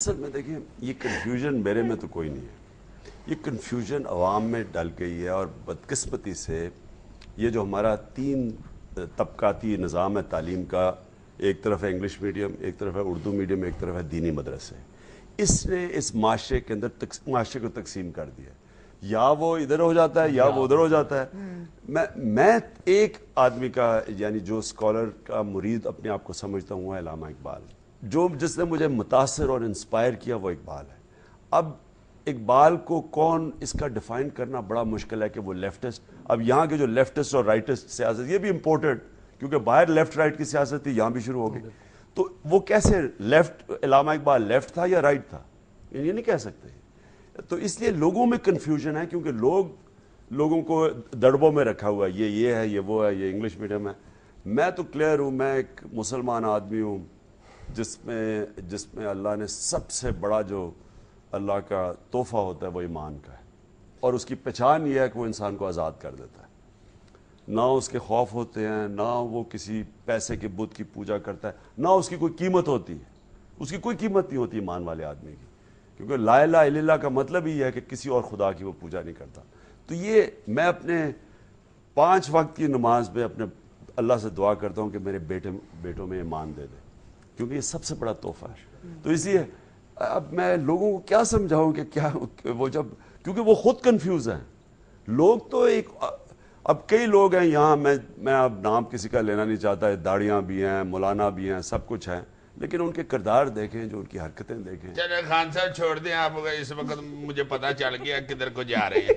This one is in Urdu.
اصل میں دیکھیں یہ کنفیوژن میرے میں تو کوئی نہیں ہے، یہ کنفیوژن عوام میں ڈل گئی ہے، اور بدقسمتی سے یہ جو ہمارا 3 طبقاتی نظام ہے تعلیم کا، ایک طرف ہے انگلش میڈیم، ایک طرف ہے اردو میڈیم، ایک طرف ہے دینی مدرسے، اس نے اس معاشرے کے اندر معاشرے کو تقسیم کر دیا، یا وہ ادھر ہو جاتا ہے یا وہ ادھر ہو جاتا ہے۔ میں ایک آدمی کا یعنی جو اسکالر کا مرید اپنے آپ کو سمجھتا ہوں علامہ اقبال، جس نے مجھے متاثر اور انسپائر کیا وہ اقبال ہے۔ اب اقبال کو کون اس کا ڈیفائن کرنا بڑا مشکل ہے کہ وہ لیفٹسٹ، اب یہاں کے جو لیفٹسٹ اور رائٹسٹ سیاست، یہ بھی امپورٹنٹ کیونکہ باہر لیفٹ رائٹ کی سیاست تھی، یہاں بھی شروع ہو گئی، تو وہ کیسے لیفٹ، علامہ اقبال لیفٹ تھا یا رائٹ تھا، یہ نہیں کہہ سکتے۔ تو اس لیے لوگوں میں کنفیوژن ہے کیونکہ لوگوں کو دڑبوں میں رکھا ہوا ہے، یہ ہے، یہ وہ ہے، یہ انگلش میڈیم ہے۔ میں تو کلیئر ہوں، میں ایک مسلمان آدمی ہوں جس میں اللہ نے سب سے بڑا جو اللہ کا تحفہ ہوتا ہے وہ ایمان کا ہے، اور اس کی پہچان یہ ہے کہ وہ انسان کو آزاد کر دیتا ہے، نہ اس کے خوف ہوتے ہیں، نہ وہ کسی پیسے کے بت کی پوجا کرتا ہے، نہ اس کی کوئی قیمت ہوتی ہے، اس کی کوئی قیمت نہیں ہوتی ایمان والے آدمی کی، کیونکہ لا الہ الا اللہ کا مطلب ہی ہے کہ کسی اور خدا کی وہ پوجا نہیں کرتا۔ تو یہ میں اپنے 5 وقت کی نماز میں اپنے اللہ سے دعا کرتا ہوں کہ میرے بیٹوں میں ایمان دے دے، کیونکہ یہ سب سے بڑا تحفہ ہے۔ تو اس لیے اب میں لوگوں کو کیا سمجھاؤں کہ کیا وہ جب، کیونکہ وہ خود کنفیوز ہیں لوگ، تو ایک اب کئی لوگ ہیں یہاں، میں اب نام کسی کا لینا نہیں چاہتا، داڑیاں بھی ہیں، مولانا بھی ہیں، سب کچھ ہیں، لیکن ان کے کردار دیکھیں، جو ان کی حرکتیں دیکھیں۔ چلے خان صاحب چھوڑ دیں، آپ اس وقت مجھے پتا چل گیا کدھر کو جا رہے ہیں۔